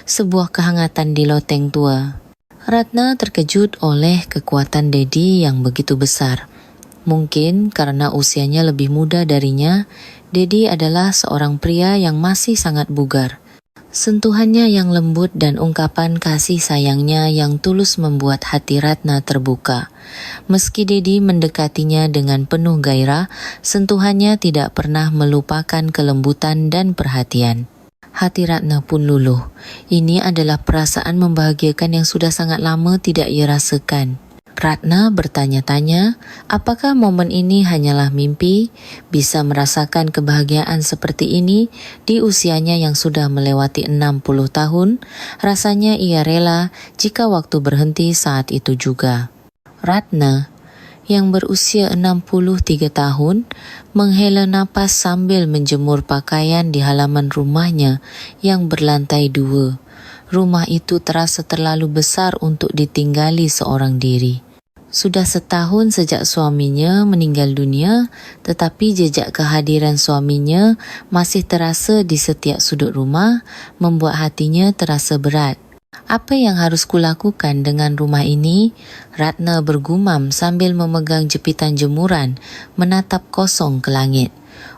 sebuah kehangatan di loteng tua. Ratna terkejut oleh kekuatan Dedi yang begitu besar. Mungkin karena usianya lebih muda darinya, Dedi adalah seorang pria yang masih sangat bugar. Sentuhannya yang lembut dan ungkapan kasih sayangnya yang tulus membuat hati Ratna terbuka. Meski Dedi mendekatinya dengan penuh gairah, sentuhannya tidak pernah melupakan kelembutan dan perhatian. Hati Ratna pun luluh. Ini adalah perasaan membahagiakan yang sudah sangat lama tidak ia rasakan. Ratna bertanya-tanya, apakah momen ini hanyalah mimpi? Bisa merasakan kebahagiaan seperti ini di usianya yang sudah melewati 60 tahun? Rasanya ia rela jika waktu berhenti saat itu juga. Ratna, yang berusia 63 tahun, menghela napas sambil menjemur pakaian di halaman rumahnya yang berlantai 2. Rumah itu terasa terlalu besar untuk ditinggali seorang diri. Sudah setahun sejak suaminya meninggal dunia, tetapi jejak kehadiran suaminya masih terasa di setiap sudut rumah, membuat hatinya terasa berat. Apa yang harus kulakukan dengan rumah ini? Ratna bergumam sambil memegang jepitan jemuran, menatap kosong ke langit.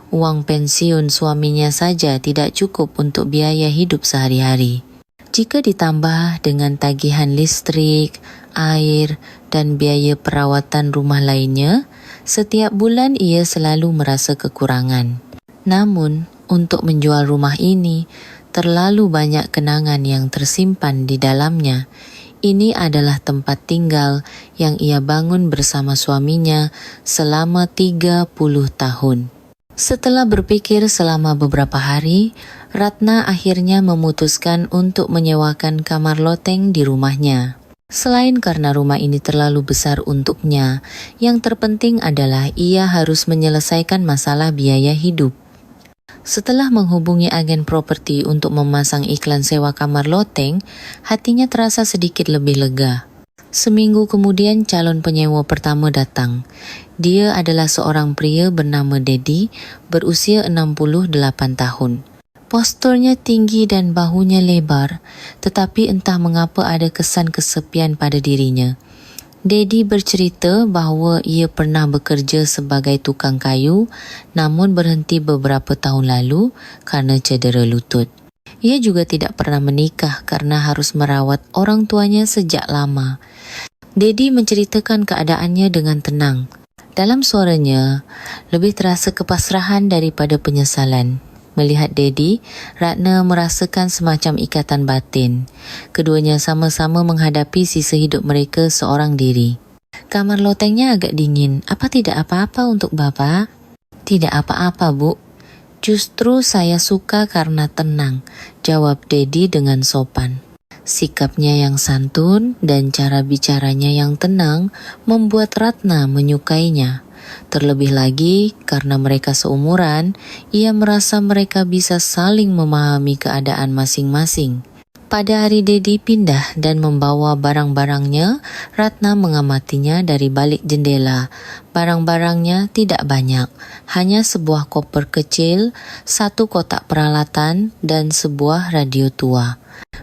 Uang pensiun suaminya saja tidak cukup untuk biaya hidup sehari-hari. Jika ditambah dengan tagihan listrik, air, dan biaya perawatan rumah lainnya, setiap bulan ia selalu merasa kekurangan. Namun, untuk menjual rumah ini, terlalu banyak kenangan yang tersimpan di dalamnya. Ini adalah tempat tinggal yang ia bangun bersama suaminya selama 30 tahun. Setelah berpikir selama beberapa hari, Ratna akhirnya memutuskan untuk menyewakan kamar loteng di rumahnya. Selain karena rumah ini terlalu besar untuknya, yang terpenting adalah ia harus menyelesaikan masalah biaya hidup. Setelah menghubungi agen properti untuk memasang iklan sewa kamar loteng, hatinya terasa sedikit lebih lega. Seminggu kemudian calon penyewa pertama datang. Dia adalah seorang pria bernama Dedi, berusia 68 tahun. Posturnya tinggi dan bahunya lebar, tetapi entah mengapa ada kesan kesepian pada dirinya. Dedi bercerita bahawa ia pernah bekerja sebagai tukang kayu, namun berhenti beberapa tahun lalu karena cedera lutut. Ia juga tidak pernah menikah karena harus merawat orang tuanya sejak lama. Dedi menceritakan keadaannya dengan tenang. Dalam suaranya, lebih terasa kepasrahan daripada penyesalan. Melihat Dedi, Ratna merasakan semacam ikatan batin. Keduanya sama-sama menghadapi sisa hidup mereka seorang diri. Kamar lotengnya agak dingin. Apa tidak apa-apa untuk Bapak? Tidak apa-apa, Bu. Justru saya suka karena tenang, jawab Dedi dengan sopan. Sikapnya yang santun dan cara bicaranya yang tenang membuat Ratna menyukainya. Terlebih lagi karena mereka seumuran, ia merasa mereka bisa saling memahami keadaan masing-masing. Pada hari Dedi pindah dan membawa barang-barangnya, Ratna mengamatinya dari balik jendela. Barang-barangnya tidak banyak, hanya sebuah koper kecil, satu kotak peralatan, dan sebuah radio tua.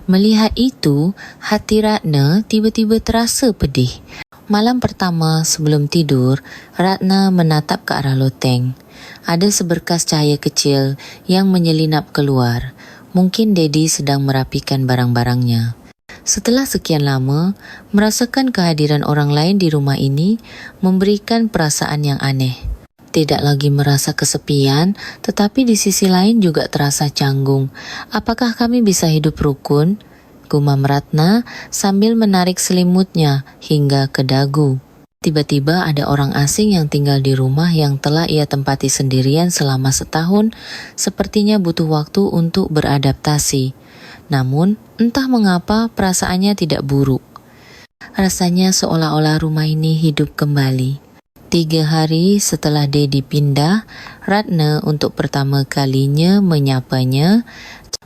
Melihat itu, hati Ratna tiba-tiba terasa pedih. Malam pertama sebelum tidur, Ratna menatap ke arah loteng. Ada seberkas cahaya kecil yang menyelinap keluar. Mungkin Dedi sedang merapikan barang-barangnya. Setelah sekian lama, merasakan kehadiran orang lain di rumah ini memberikan perasaan yang aneh. Tidak lagi merasa kesepian, tetapi di sisi lain juga terasa canggung. Apakah kami bisa hidup rukun? Gumam Ratna sambil menarik selimutnya hingga ke dagu. Tiba-tiba ada orang asing yang tinggal di rumah yang telah ia tempati sendirian selama setahun, sepertinya butuh waktu untuk beradaptasi. Namun, entah mengapa perasaannya tidak buruk. Rasanya seolah-olah rumah ini hidup kembali. 3 hari setelah Dedi pindah, Ratna untuk pertama kalinya menyapanya.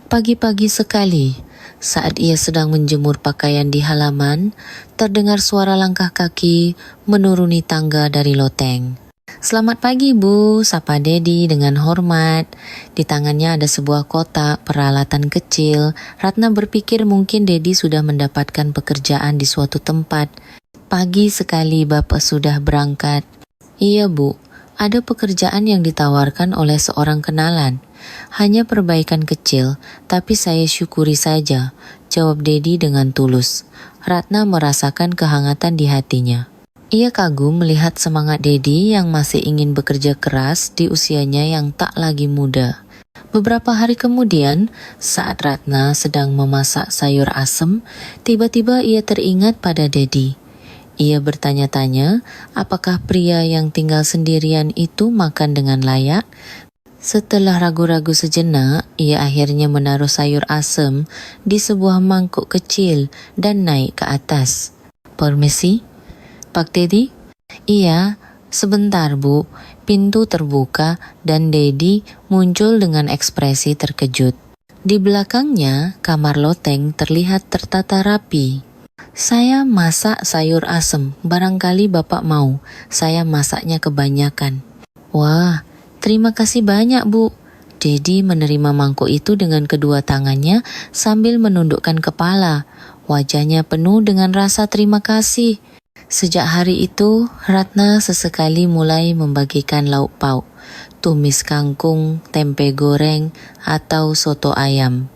Pagi-pagi sekali, saat ia sedang menjemur pakaian di halaman, terdengar suara langkah kaki menuruni tangga dari loteng. Selamat pagi Bu, sapa Dedi dengan hormat. Di tangannya ada sebuah kotak peralatan kecil. Ratna berpikir mungkin Dedi sudah mendapatkan pekerjaan di suatu tempat. Pagi sekali Bapak sudah berangkat. Iya Bu, ada pekerjaan yang ditawarkan oleh seorang kenalan. Hanya perbaikan kecil, tapi saya syukuri saja, jawab Dedi dengan tulus. Ratna merasakan kehangatan di hatinya. Ia kagum melihat semangat Dedi yang masih ingin bekerja keras di usianya yang tak lagi muda. Beberapa hari kemudian, saat Ratna sedang memasak sayur asem, tiba-tiba ia teringat pada Dedi. Ia bertanya-tanya, apakah pria yang tinggal sendirian itu makan dengan layak? Setelah ragu-ragu sejenak, ia akhirnya menaruh sayur asem di sebuah mangkuk kecil dan naik ke atas. Permisi, Pak Dedi? Iya, sebentar Bu. Pintu terbuka dan Dedi muncul dengan ekspresi terkejut. Di belakangnya, kamar loteng terlihat tertata rapi. Saya masak sayur asem, barangkali Bapak mau. Saya masaknya kebanyakan. Wah, terima kasih banyak Bu. Dedi menerima mangkuk itu dengan kedua tangannya sambil menundukkan kepala. Wajahnya penuh dengan rasa terima kasih. Sejak hari itu, Ratna sesekali mulai membagikan lauk pauk, tumis kangkung, tempe goreng, atau soto ayam.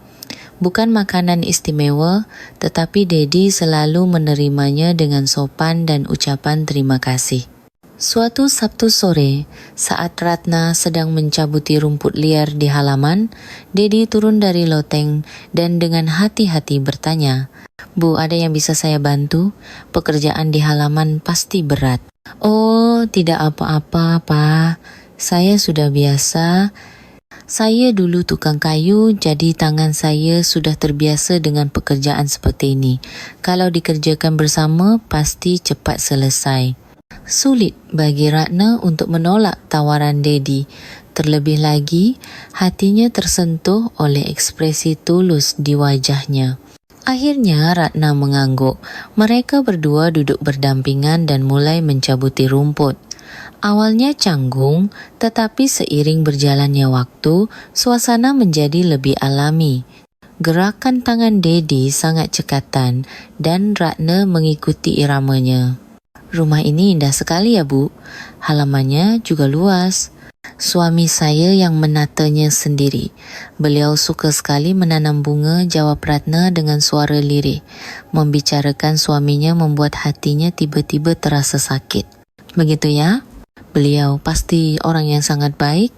Bukan makanan istimewa, tetapi Dedi selalu menerimanya dengan sopan dan ucapan terima kasih. Suatu Sabtu sore, saat Ratna sedang mencabuti rumput liar di halaman, Dedi turun dari loteng dan dengan hati-hati bertanya, Bu, ada yang bisa saya bantu? Pekerjaan di halaman pasti berat. Oh, tidak apa-apa, Pak. Saya sudah biasa. Saya dulu tukang kayu, jadi tangan saya sudah terbiasa dengan pekerjaan seperti ini. Kalau dikerjakan bersama, pasti cepat selesai. Sulit bagi Ratna untuk menolak tawaran Dedi. Terlebih lagi, hatinya tersentuh oleh ekspresi tulus di wajahnya. Akhirnya Ratna mengangguk. Mereka berdua duduk berdampingan dan mulai mencabuti rumput. Awalnya canggung, tetapi seiring berjalannya waktu, suasana menjadi lebih alami. Gerakan tangan Dedi sangat cekatan dan Ratna mengikuti iramanya. Rumah ini indah sekali ya Bu. Halamannya juga luas. Suami saya yang menatanya sendiri. Beliau suka sekali menanam bunga, jawab Ratna dengan suara lirih. Membicarakan suaminya membuat hatinya tiba-tiba terasa sakit. Begitu ya? Beliau pasti orang yang sangat baik.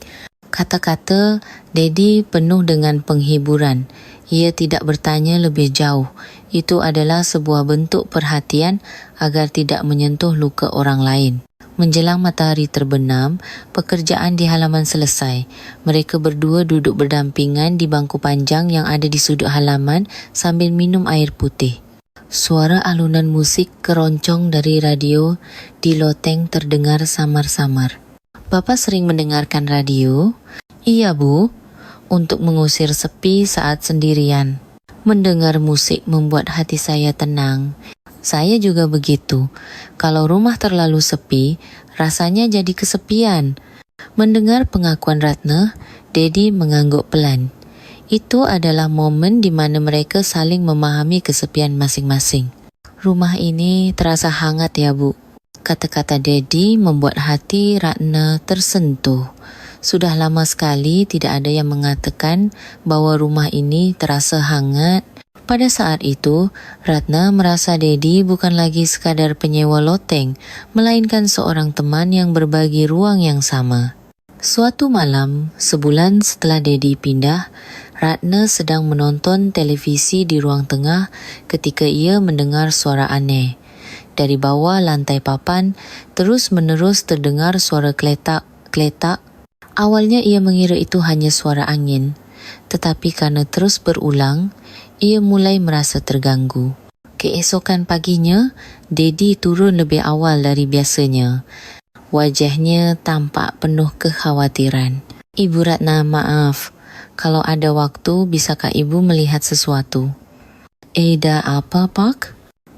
Kata-kata Dedi penuh dengan penghiburan. Ia tidak bertanya lebih jauh. Itu adalah sebuah bentuk perhatian agar tidak menyentuh luka orang lain. Menjelang matahari terbenam, pekerjaan di halaman selesai. Mereka berdua duduk berdampingan di bangku panjang yang ada di sudut halaman sambil minum air putih. Suara alunan musik keroncong dari radio di loteng terdengar samar-samar. Bapak sering mendengarkan radio? Iya Bu, untuk mengusir sepi saat sendirian. Mendengar musik membuat hati saya tenang. Saya juga begitu. Kalau rumah terlalu sepi, rasanya jadi kesepian. Mendengar pengakuan Ratna, Dedi mengangguk pelan. Itu adalah momen di mana mereka saling memahami kesepian masing-masing. Rumah ini terasa hangat ya Bu. Kata-kata Dedi membuat hati Ratna tersentuh. Sudah lama sekali tidak ada yang mengatakan bahwa rumah ini terasa hangat. Pada saat itu, Ratna merasa Dedi bukan lagi sekadar penyewa loteng, melainkan seorang teman yang berbagi ruang yang sama. Suatu malam, sebulan setelah Dedi pindah, Ratna sedang menonton televisi di ruang tengah ketika ia mendengar suara aneh. Dari bawah lantai papan, terus-menerus terdengar suara kletak-kletak. Awalnya ia mengira itu hanya suara angin, tetapi karena terus berulang, ia mulai merasa terganggu. Keesokan paginya, Dedi turun lebih awal dari biasanya. Wajahnya tampak penuh kekhawatiran. Ibu Ratna, maaf. Kalau ada waktu, bisakah ibu melihat sesuatu? Ada apa, Pak?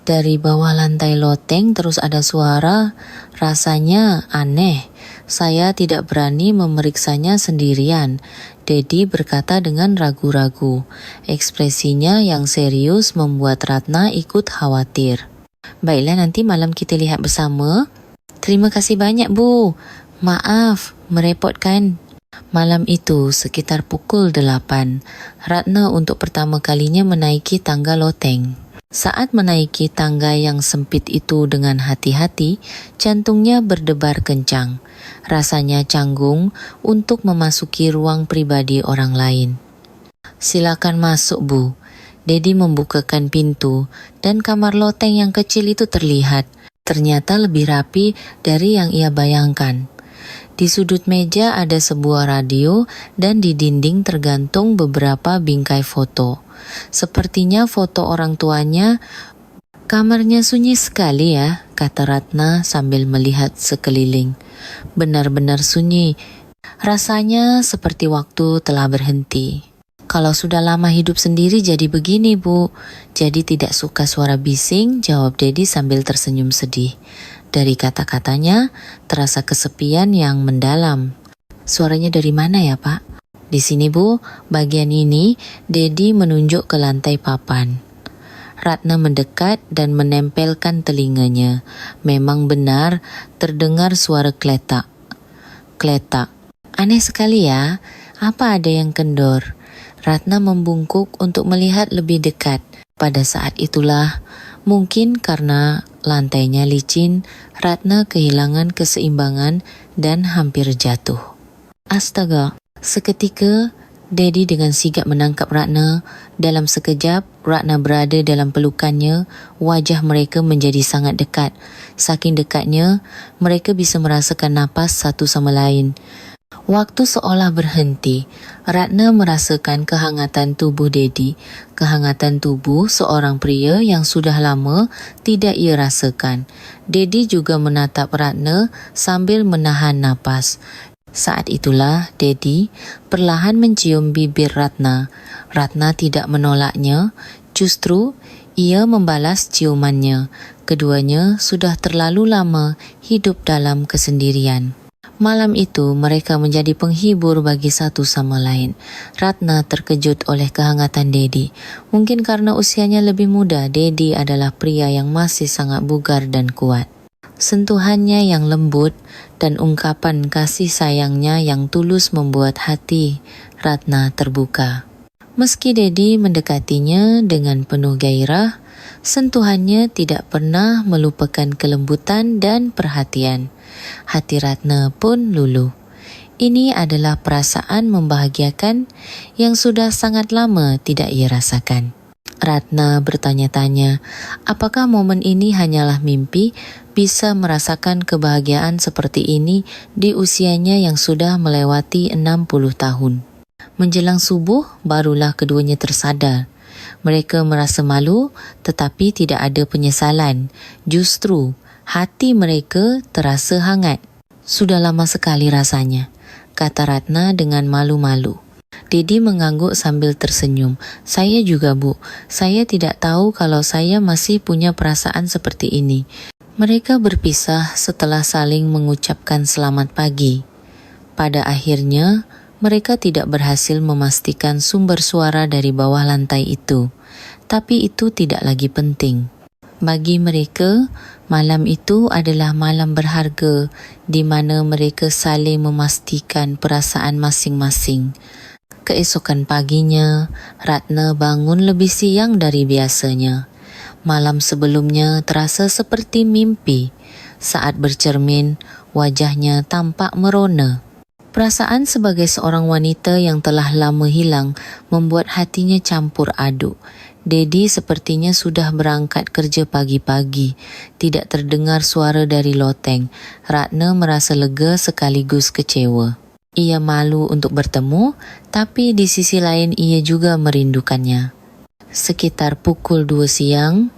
Dari bawah lantai loteng terus ada suara. Rasanya aneh. Saya tidak berani memeriksanya sendirian, Dedi berkata dengan ragu-ragu. Ekspresinya yang serius membuat Ratna ikut khawatir. Baiklah, nanti malam kita lihat bersama. Terima kasih banyak, Bu. Maaf, merepotkan. Malam itu sekitar pukul 8, Ratna untuk pertama kalinya menaiki tangga loteng. Saat menaiki tangga yang sempit itu dengan hati-hati, jantungnya berdebar kencang. Rasanya canggung untuk memasuki ruang pribadi orang lain. Silakan masuk, Bu. Dedi membukakan pintu dan kamar loteng yang kecil itu terlihat. Ternyata lebih rapi dari yang ia bayangkan. Di sudut meja ada sebuah radio dan di dinding tergantung beberapa bingkai foto. Sepertinya foto orang tuanya. Kamarnya sunyi sekali ya, kata Ratna sambil melihat sekeliling. Benar-benar sunyi. Rasanya seperti waktu telah berhenti. Kalau sudah lama hidup sendiri jadi begini, Bu. Jadi tidak suka suara bising, jawab Dedi sambil tersenyum sedih. Dari kata-katanya, terasa kesepian yang mendalam. Suaranya dari mana ya, Pak? Di sini, Bu, bagian ini. Dedi menunjuk ke lantai papan. Ratna mendekat dan menempelkan telinganya. Memang benar, terdengar suara kletak. Kletak. Aneh sekali ya, apa ada yang kendor? Ratna membungkuk untuk melihat lebih dekat. Pada saat itulah, mungkin karena lantainya licin, Ratna kehilangan keseimbangan dan hampir jatuh. Astaga, seketika Dedi dengan sigap menangkap Ratna. Dalam sekejap, Ratna berada dalam pelukannya. Wajah mereka menjadi sangat dekat. Saking dekatnya, mereka bisa merasakan napas satu sama lain. Waktu seolah berhenti. Ratna merasakan kehangatan tubuh Dedi. Kehangatan tubuh seorang pria yang sudah lama tidak ia rasakan. Dedi juga menatap Ratna sambil menahan napas. Saat itulah Dedi perlahan mencium bibir Ratna. Ratna tidak menolaknya, justru ia membalas ciumannya. Keduanya sudah terlalu lama hidup dalam kesendirian. Malam itu mereka menjadi penghibur bagi satu sama lain. Ratna terkejut oleh kehangatan Dedi. Mungkin karena usianya lebih muda, Dedi adalah pria yang masih sangat bugar dan kuat. Sentuhannya yang lembut dan ungkapan kasih sayangnya yang tulus membuat hati Ratna terbuka. Meski Dedi mendekatinya dengan penuh gairah, sentuhannya tidak pernah melupakan kelembutan dan perhatian. Hati Ratna pun luluh. Ini adalah perasaan membahagiakan yang sudah sangat lama tidak ia rasakan. Ratna bertanya-tanya, apakah momen ini hanyalah mimpi? Bisa merasakan kebahagiaan seperti ini di usianya yang sudah melewati 60 tahun. Menjelang subuh, barulah keduanya tersadar. Mereka merasa malu, tetapi tidak ada penyesalan. Justru, hati mereka terasa hangat. Sudah lama sekali rasanya, kata Ratna dengan malu-malu. Dedi mengangguk sambil tersenyum. Saya juga, Bu. Saya tidak tahu kalau saya masih punya perasaan seperti ini. Mereka berpisah setelah saling mengucapkan selamat pagi. Pada akhirnya, mereka tidak berhasil memastikan sumber suara dari bawah lantai itu. Tapi itu tidak lagi penting. Bagi mereka, malam itu adalah malam berharga di mana mereka saling memastikan perasaan masing-masing. Keesokan paginya, Ratna bangun lebih siang dari biasanya. Malam sebelumnya terasa seperti mimpi. Saat bercermin, wajahnya tampak merona. Perasaan sebagai seorang wanita yang telah lama hilang membuat hatinya campur aduk. Dedi sepertinya sudah berangkat kerja pagi-pagi. Tidak terdengar suara dari loteng. Ratna merasa lega sekaligus kecewa. Ia malu untuk bertemu, tapi di sisi lain ia juga merindukannya. Sekitar pukul 2 siang,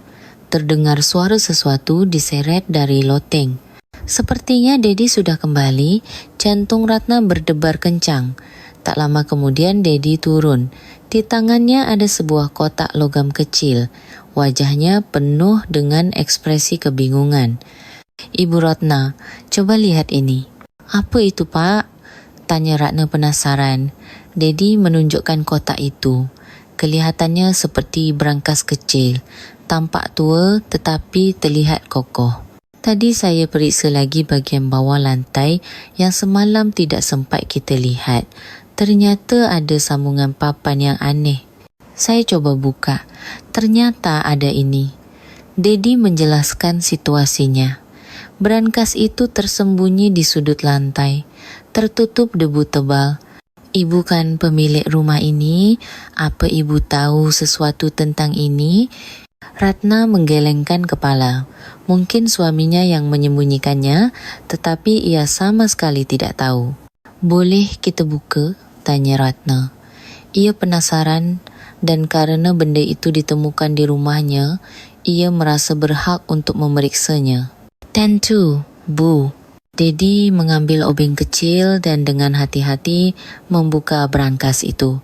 terdengar suara sesuatu diseret dari loteng. Sepertinya Dedi sudah kembali, jantung Ratna berdebar kencang. Tak lama kemudian Dedi turun. Di tangannya ada sebuah kotak logam kecil. Wajahnya penuh dengan ekspresi kebingungan. Ibu Ratna, coba lihat ini. Apa itu, Pak? Tanya Ratna penasaran. Dedi menunjukkan kotak itu. Kelihatannya seperti brankas kecil. Tampak tua tetapi terlihat kokoh. Tadi saya periksa lagi bahagian bawah lantai yang semalam tidak sempat kita lihat. Ternyata ada sambungan papan yang aneh. Saya coba buka. Ternyata ada ini. Dedi menjelaskan situasinya. Brankas itu tersembunyi di sudut lantai, tertutup debu tebal. Ibu kan pemilik rumah ini, apa ibu tahu sesuatu tentang ini? Ratna menggelengkan kepala. Mungkin suaminya yang menyembunyikannya, tetapi ia sama sekali tidak tahu. Boleh kita buka? Tanya Ratna. Ia penasaran dan karena benda itu ditemukan di rumahnya, ia merasa berhak untuk memeriksanya. Tentu, Bu. Dedi mengambil obeng kecil dan dengan hati-hati membuka brankas itu.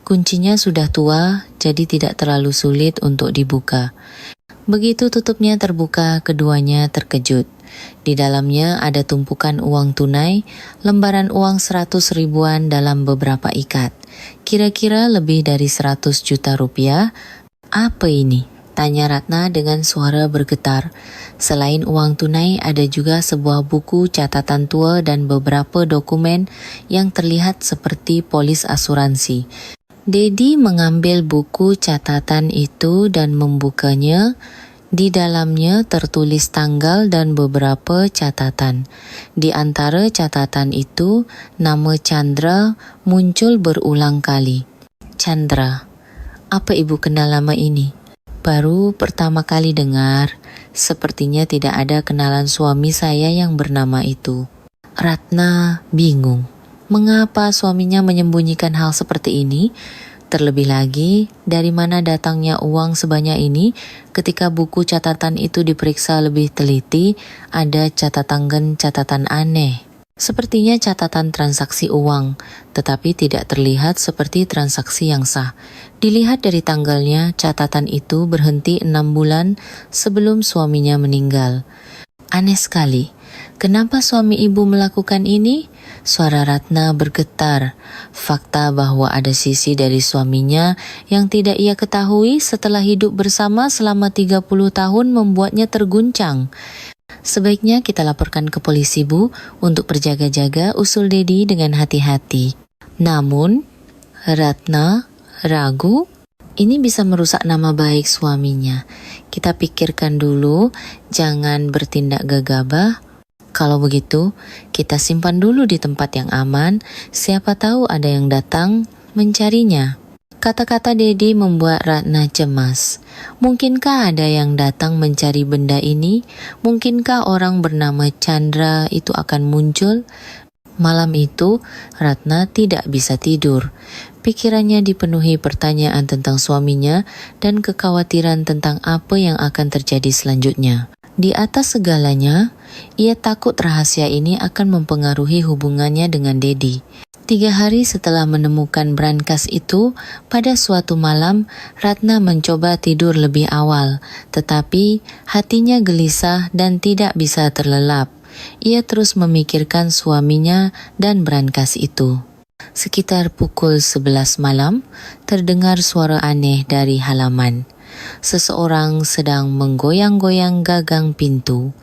Kuncinya sudah tua, jadi tidak terlalu sulit untuk dibuka. Begitu tutupnya terbuka, keduanya terkejut. Di dalamnya ada tumpukan uang tunai, lembaran uang 100 ribuan dalam beberapa ikat. Kira-kira lebih dari 100 juta rupiah. Apa ini? Tanya Ratna dengan suara bergetar. Selain uang tunai, ada juga sebuah buku catatan tua dan beberapa dokumen yang terlihat seperti polis asuransi. Dedi mengambil buku catatan itu dan membukanya. Di dalamnya tertulis tanggal dan beberapa catatan. Di antara catatan itu, nama Chandra muncul berulang kali. Chandra, apa ibu kenal nama ini? Baru pertama kali dengar, sepertinya tidak ada kenalan suami saya yang bernama itu. Ratna bingung. Mengapa suaminya menyembunyikan hal seperti ini? Terlebih lagi, dari mana datangnya uang sebanyak ini? Ketika buku catatan itu diperiksa lebih teliti, ada catatan aneh. Sepertinya catatan transaksi uang, tetapi tidak terlihat seperti transaksi yang sah. Dilihat dari tanggalnya, catatan itu berhenti 6 bulan sebelum suaminya meninggal. Aneh sekali. Kenapa suami ibu melakukan ini? Suara Ratna bergetar. Fakta bahwa ada sisi dari suaminya yang tidak ia ketahui setelah hidup bersama selama 30 tahun membuatnya terguncang. Sebaiknya kita laporkan ke polisi, Bu, untuk berjaga-jaga, usul Dedi dengan hati-hati. Namun, Ratna ragu. Ini bisa merusak nama baik suaminya. Kita pikirkan dulu, jangan bertindak gegabah. Kalau begitu, kita simpan dulu di tempat yang aman, siapa tahu ada yang datang mencarinya. Kata-kata Dedi membuat Ratna cemas. Mungkinkah ada yang datang mencari benda ini? Mungkinkah orang bernama Chandra itu akan muncul? Malam itu, Ratna tidak bisa tidur. Pikirannya dipenuhi pertanyaan tentang suaminya dan kekhawatiran tentang apa yang akan terjadi selanjutnya. Di atas segalanya, ia takut rahasia ini akan mempengaruhi hubungannya dengan Dedi. 3 hari setelah menemukan brankas itu, pada suatu malam, Ratna mencoba tidur lebih awal, tetapi hatinya gelisah dan tidak bisa terlelap. Ia terus memikirkan suaminya dan brankas itu. Sekitar pukul 11 malam, terdengar suara aneh dari halaman. Seseorang sedang menggoyang-goyang gagang pintu.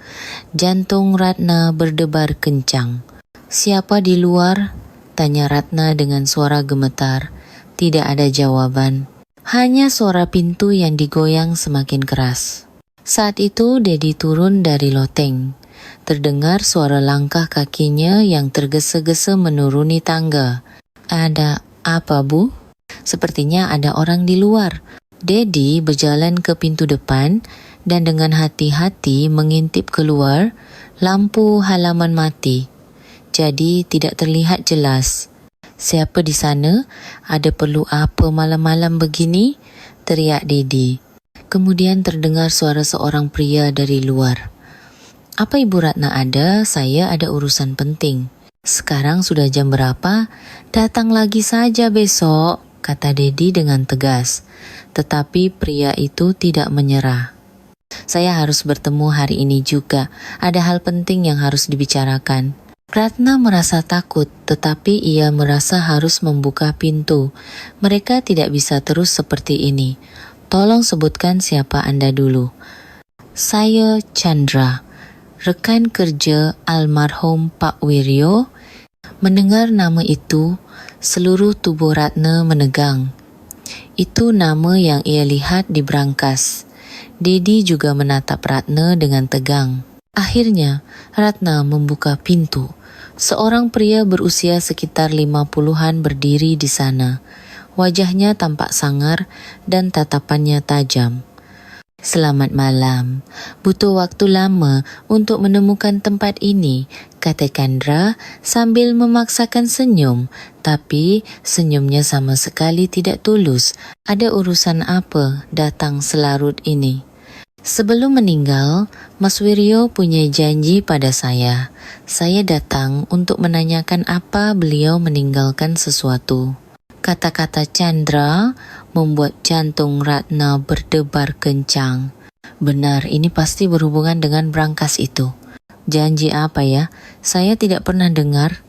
Jantung Ratna berdebar kencang. Siapa di luar? Tanya Ratna dengan suara gemetar. Tidak ada jawaban. Hanya suara pintu yang digoyang semakin keras. Saat itu Dedi turun dari loteng. Terdengar suara langkah kakinya yang tergesa-gesa menuruni tangga. Ada apa, Bu? Sepertinya ada orang di luar. Dedi berjalan ke pintu depan dan dengan hati-hati mengintip keluar. Lampu halaman mati. Jadi tidak terlihat jelas. Siapa di sana? Ada perlu apa malam-malam begini? Teriak Dedi. Kemudian terdengar suara seorang pria dari luar. Apa Ibu Ratna ada? Saya ada urusan penting. Sekarang sudah jam berapa? Datang lagi saja besok, kata Dedi dengan tegas. Tetapi pria itu tidak menyerah. Saya harus bertemu hari ini juga. Ada hal penting yang harus dibicarakan. Ratna merasa takut, tetapi ia merasa harus membuka pintu. Mereka tidak bisa terus seperti ini. Tolong sebutkan siapa Anda dulu. Saya Chandra, rekan kerja almarhum Pak Wiryo. Mendengar nama itu, seluruh tubuh Ratna menegang. Itu nama yang ia lihat di brankas. Dedi juga menatap Ratna dengan tegang. Akhirnya, Ratna membuka pintu. Seorang pria berusia sekitar 50-an berdiri di sana. Wajahnya tampak sangar dan tatapannya tajam. Selamat malam. Butuh waktu lama untuk menemukan tempat ini, kata Chandra sambil memaksakan senyum. Tapi senyumnya sama sekali tidak tulus. Ada urusan apa datang selarut ini? Sebelum meninggal, Mas Wiryo punya janji pada saya. Saya datang untuk menanyakan apa beliau meninggalkan sesuatu. Kata-kata Chandra membuat jantung Ratna berdebar kencang. Benar, ini pasti berhubungan dengan brankas itu. Janji apa ya? Saya tidak pernah dengar.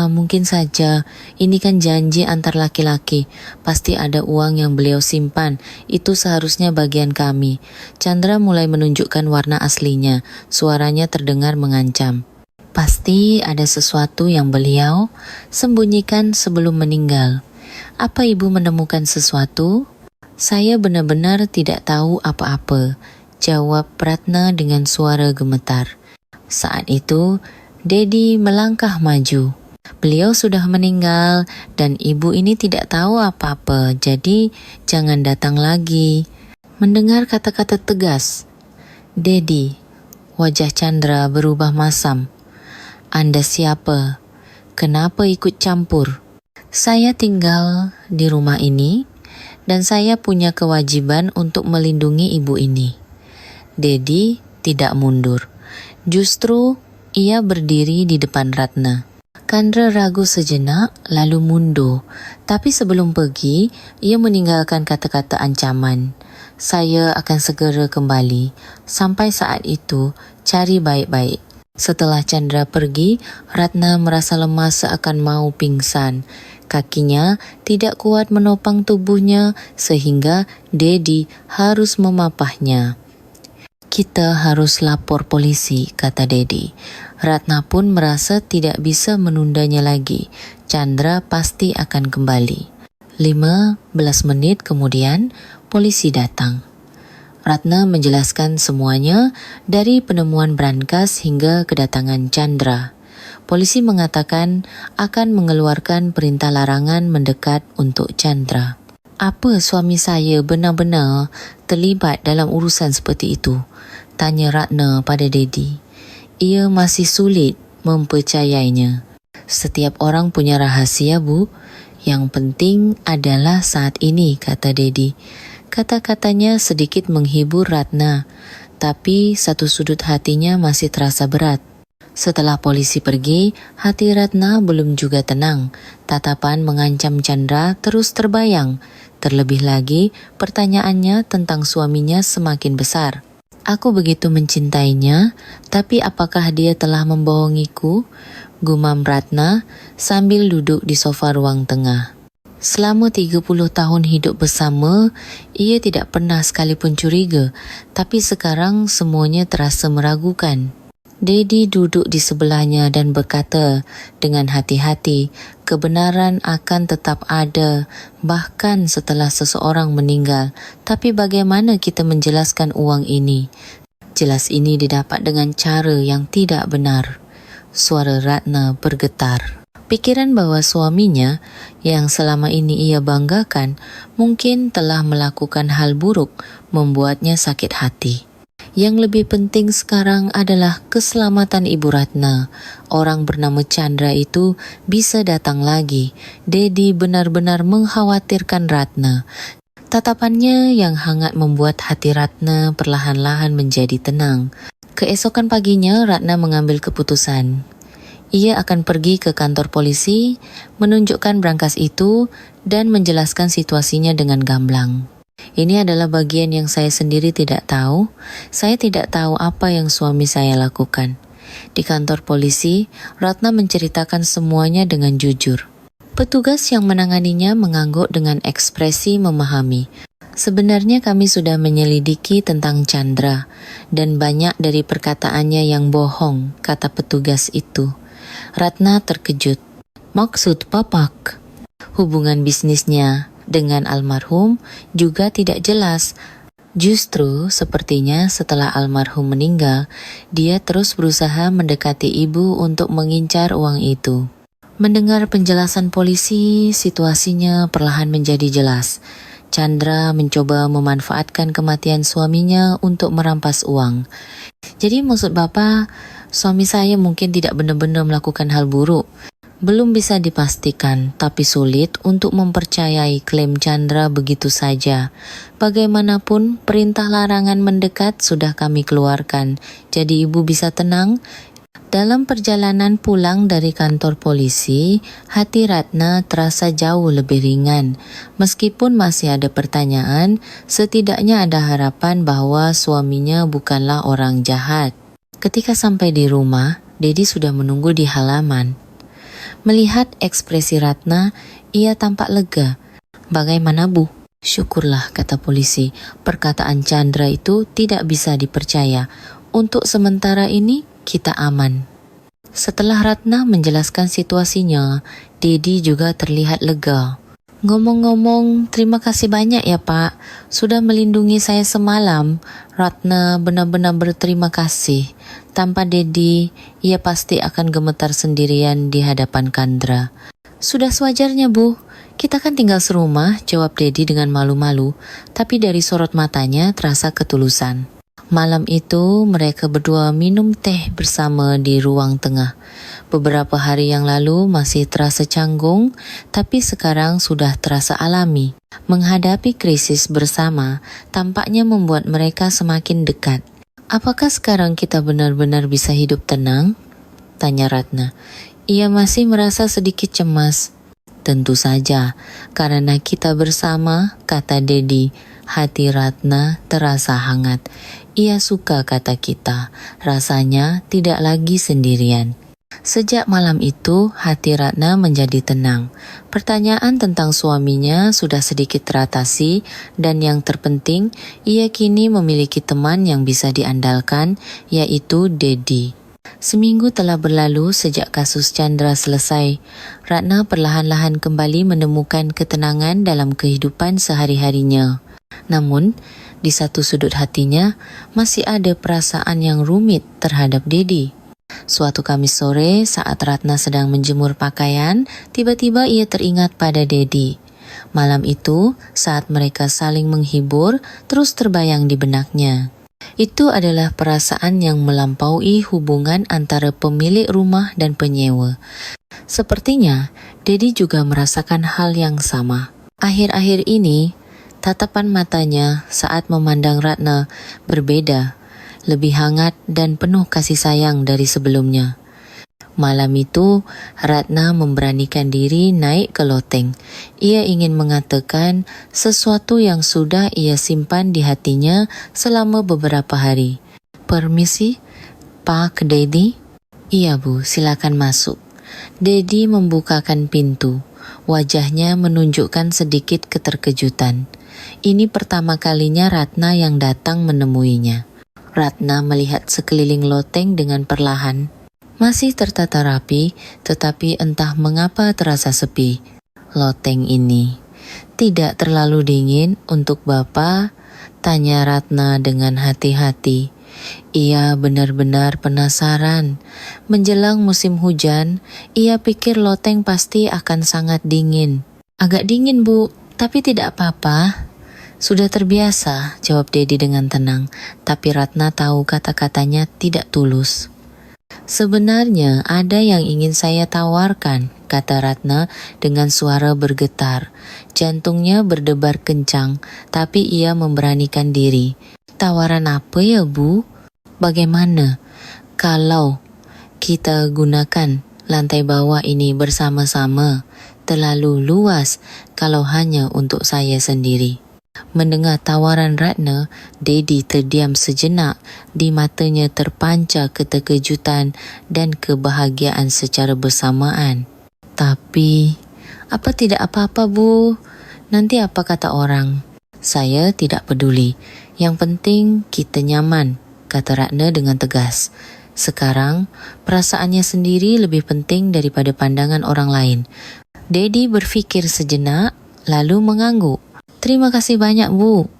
Mungkin saja. Ini kan janji antar laki-laki. Pasti ada uang yang beliau simpan. Itu seharusnya bagian kami. Chandra mulai menunjukkan warna aslinya. Suaranya terdengar mengancam. Pasti ada sesuatu yang beliau sembunyikan sebelum meninggal. Apa ibu menemukan sesuatu? Saya benar-benar tidak tahu apa-apa, jawab Ratna dengan suara gemetar. Saat itu, Dedi melangkah maju. Beliau sudah meninggal dan ibu ini tidak tahu apa-apa, jadi jangan datang lagi. Mendengar kata-kata tegas, Dedi, wajah Chandra berubah masam. Anda siapa? Kenapa ikut campur? Saya tinggal di rumah ini dan saya punya kewajiban untuk melindungi ibu ini. Dedi tidak mundur. Justru ia berdiri di depan Ratna. Chandra ragu sejenak lalu mundur. Tapi sebelum pergi, ia meninggalkan kata-kata ancaman. Saya akan segera kembali. Sampai saat itu, cari baik-baik. Setelah Chandra pergi, Ratna merasa lemas seakan mau pingsan. Kakinya tidak kuat menopang tubuhnya sehingga Dedi harus memapahnya. Kita harus lapor polisi, kata Dedi. Ratna pun merasa tidak bisa menundanya lagi. Chandra pasti akan kembali. 15 menit kemudian, polisi datang. Ratna menjelaskan semuanya dari penemuan brankas hingga kedatangan Chandra. Polisi mengatakan akan mengeluarkan perintah larangan mendekat untuk Chandra. Apa suami saya benar-benar terlibat dalam urusan seperti itu? Tanya Ratna pada Dedi. Ia masih sulit mempercayainya. Setiap orang punya rahasia, Bu. Yang penting adalah saat ini, kata Dedi. Kata-katanya sedikit menghibur Ratna, tapi satu sudut hatinya masih terasa berat. Setelah polisi pergi, hati Ratna belum juga tenang. Tatapan mengancam Chandra terus terbayang. Terlebih lagi, pertanyaannya tentang suaminya semakin besar. Aku begitu mencintainya, tapi apakah dia telah membohongiku? Gumam Ratna sambil duduk di sofa ruang tengah. Selama 30 tahun hidup bersama, ia tidak pernah sekalipun curiga, tapi sekarang semuanya terasa meragukan. Dedi duduk di sebelahnya dan berkata dengan hati-hati, kebenaran akan tetap ada, bahkan setelah seseorang meninggal. Tapi bagaimana kita menjelaskan uang ini? Jelas ini didapat dengan cara yang tidak benar. Suara Ratna bergetar. Pikiran bahwa suaminya yang selama ini ia banggakan mungkin telah melakukan hal buruk membuatnya sakit hati. Yang lebih penting sekarang adalah keselamatan Ibu Ratna. Orang bernama Chandra itu bisa datang lagi. Dedi benar-benar mengkhawatirkan Ratna. Tatapannya yang hangat membuat hati Ratna perlahan-lahan menjadi tenang. Keesokan paginya Ratna mengambil keputusan. Ia akan pergi ke kantor polisi, menunjukkan brankas itu dan menjelaskan situasinya dengan gamblang. Ini adalah bagian yang saya sendiri tidak tahu. Saya tidak tahu apa yang suami saya lakukan. Di kantor polisi, Ratna menceritakan semuanya dengan jujur. Petugas yang menanganinya mengangguk dengan ekspresi memahami. Sebenarnya kami sudah menyelidiki tentang Chandra, dan banyak dari perkataannya yang bohong, kata petugas itu. Ratna terkejut. Maksud papak? Hubungan bisnisnya dengan almarhum juga tidak jelas. Justru sepertinya setelah almarhum meninggal, dia terus berusaha mendekati ibu untuk mengincar uang itu. Mendengar penjelasan polisi, situasinya perlahan menjadi jelas. Chandra mencoba memanfaatkan kematian suaminya untuk merampas uang. Jadi maksud Bapak, suami saya mungkin tidak benar-benar melakukan hal buruk. Belum bisa dipastikan, tapi sulit untuk mempercayai klaim Chandra begitu saja. Bagaimanapun, perintah larangan mendekat sudah kami keluarkan, jadi ibu bisa tenang. Dalam perjalanan pulang dari kantor polisi, hati Ratna terasa jauh lebih ringan. Meskipun masih ada pertanyaan, setidaknya ada harapan bahwa suaminya bukanlah orang jahat. Ketika sampai di rumah, Dedi sudah menunggu di halaman. Melihat ekspresi Ratna, ia tampak lega. Bagaimana, Bu? Syukurlah, kata polisi. Perkataan Chandra itu tidak bisa dipercaya. Untuk sementara ini, kita aman. Setelah Ratna menjelaskan situasinya, Dedi juga terlihat lega. Ngomong-ngomong, terima kasih banyak ya Pak, sudah melindungi saya semalam. Ratna benar-benar berterima kasih. Tanpa Dedi, ia pasti akan gemetar sendirian di hadapan Chandra. Sudah sewajarnya Bu, kita kan tinggal serumah, jawab Dedi dengan malu-malu, tapi dari sorot matanya terasa ketulusan. Malam itu mereka berdua minum teh bersama di ruang tengah. Beberapa hari yang lalu masih terasa canggung, tapi sekarang sudah terasa alami. Menghadapi krisis bersama tampaknya membuat mereka semakin dekat. Apakah sekarang kita benar-benar bisa hidup tenang? Tanya Ratna. Ia masih merasa sedikit cemas. Tentu saja, karena kita bersama, kata Dedi. Hati Ratna terasa hangat. Ia suka kata kita, rasanya tidak lagi sendirian. Sejak malam itu, hati Ratna menjadi tenang. Pertanyaan tentang suaminya sudah sedikit teratasi, dan yang terpenting, ia kini memiliki teman yang bisa diandalkan, yaitu Dedi. Seminggu telah berlalu sejak kasus Chandra selesai. Ratna perlahan-lahan kembali menemukan ketenangan dalam kehidupan sehari-harinya. Namun, di satu sudut hatinya masih ada perasaan yang rumit terhadap Dedi. Suatu Kamis sore saat Ratna sedang menjemur pakaian, tiba-tiba ia teringat pada Dedi. Malam itu, saat mereka saling menghibur, terus terbayang di benaknya. Itu adalah perasaan yang melampaui hubungan antara pemilik rumah dan penyewa. Sepertinya, Dedi juga merasakan hal yang sama. Akhir-akhir ini, tatapan matanya saat memandang Ratna berbeda, lebih hangat dan penuh kasih sayang dari sebelumnya. Malam itu, Ratna memberanikan diri naik ke loteng. Ia ingin mengatakan sesuatu yang sudah ia simpan di hatinya selama beberapa hari. Permisi, Pak Dedi? Iya Bu, silakan masuk. Dedi membukakan pintu. Wajahnya menunjukkan sedikit keterkejutan. Ini pertama kalinya Ratna yang datang menemuinya. Ratna melihat sekeliling loteng dengan perlahan. Masih tertata rapi, tetapi entah mengapa terasa sepi. Loteng ini tidak terlalu dingin untuk Bapak, tanya Ratna dengan hati-hati. Ia benar-benar penasaran. Menjelang musim hujan, ia pikir loteng pasti akan sangat dingin. Agak dingin Bu, tapi tidak apa-apa. Sudah terbiasa, jawab Dedi dengan tenang. Tapi Ratna tahu kata-katanya tidak tulus. Sebenarnya ada yang ingin saya tawarkan, kata Ratna dengan suara bergetar. Jantungnya berdebar kencang, tapi ia memberanikan diri. Tawaran apa ya Bu? Bagaimana kalau kita gunakan lantai bawah ini bersama-sama? Terlalu luas kalau hanya untuk saya sendiri. Mendengar tawaran Ratna, Dedi terdiam sejenak, di matanya terpancar keterkejutan dan kebahagiaan secara bersamaan. Tapi, apa tidak apa-apa Bu? Nanti apa kata orang? Saya tidak peduli. Yang penting kita nyaman, kata Ratna dengan tegas. Sekarang, perasaannya sendiri lebih penting daripada pandangan orang lain. Dedi berfikir sejenak, lalu mengangguk. Terima kasih banyak Bu.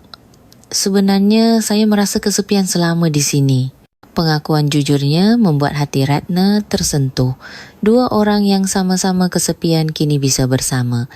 Sebenarnya saya merasa kesepian selama di sini. Pengakuan jujurnya membuat hati Ratna tersentuh. Dua orang yang sama-sama kesepian kini bisa bersama.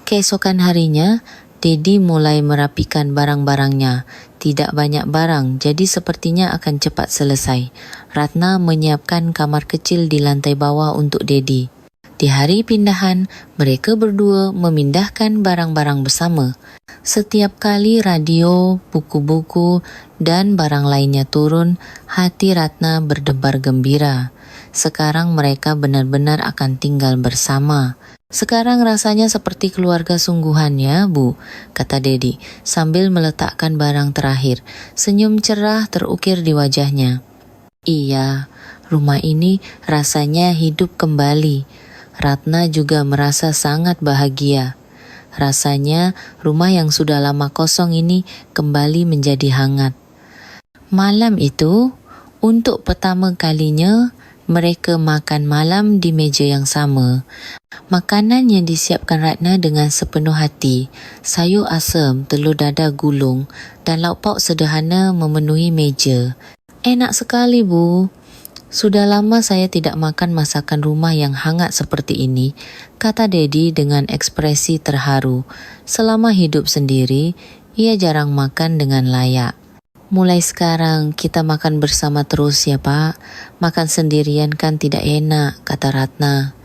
Keesokan harinya, Dedi mulai merapikan barang-barangnya. Tidak banyak barang, jadi sepertinya akan cepat selesai. Ratna menyiapkan kamar kecil di lantai bawah untuk Dedi. Di hari pindahan, mereka berdua memindahkan barang-barang bersama. Setiap kali radio, buku-buku, dan barang lainnya turun, hati Ratna berdebar gembira. Sekarang mereka benar-benar akan tinggal bersama. Sekarang rasanya seperti keluarga sungguhan ya, Bu, kata Dedi sambil meletakkan barang terakhir. Senyum cerah terukir di wajahnya. Iya, rumah ini rasanya hidup kembali. Ratna juga merasa sangat bahagia. Rasanya rumah yang sudah lama kosong ini kembali menjadi hangat. Malam itu, untuk pertama kalinya, mereka makan malam di meja yang sama. Makanan yang disiapkan Ratna dengan sepenuh hati, sayur asam, telur dadah gulung dan lauk pauk sederhana memenuhi meja. Enak sekali Bu. Sudah lama saya tidak makan masakan rumah yang hangat seperti ini, kata Dedi dengan ekspresi terharu. Selama hidup sendiri, ia jarang makan dengan layak. Mulai sekarang kita makan bersama terus ya Pak. Makan sendirian kan tidak enak, kata Ratna.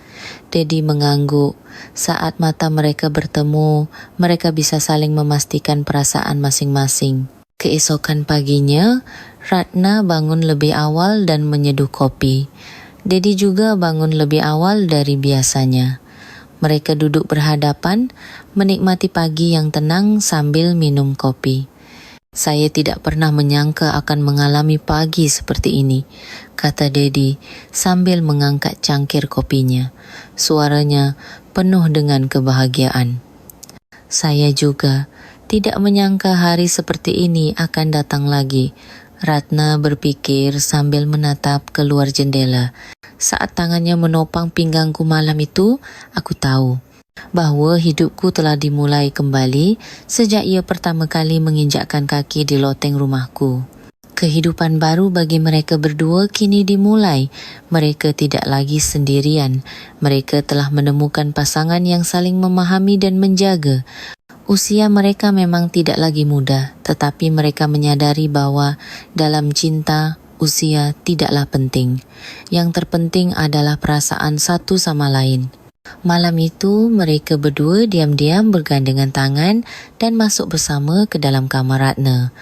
Dedi mengangguk. Saat mata mereka bertemu, mereka bisa saling memastikan perasaan masing-masing. Keesokan paginya, Ratna bangun lebih awal dan menyeduh kopi. Dedi juga bangun lebih awal dari biasanya. Mereka duduk berhadapan, menikmati pagi yang tenang sambil minum kopi. Saya tidak pernah menyangka akan mengalami pagi seperti ini, kata Dedi sambil mengangkat cangkir kopinya. Suaranya penuh dengan kebahagiaan. Saya juga tidak menyangka hari seperti ini akan datang lagi. Ratna berpikir sambil menatap keluar jendela. Saat tangannya menopang pinggangku malam itu, aku tahu bahwa hidupku telah dimulai kembali sejak ia pertama kali menginjakkan kaki di loteng rumahku. Kehidupan baru bagi mereka berdua kini dimulai. Mereka tidak lagi sendirian. Mereka telah menemukan pasangan yang saling memahami dan menjaga. Usia mereka memang tidak lagi muda, tetapi mereka menyadari bahwa dalam cinta, usia tidaklah penting. Yang terpenting adalah perasaan satu sama lain. Malam itu, mereka berdua diam-diam bergandengan tangan dan masuk bersama ke dalam kamar Ratna.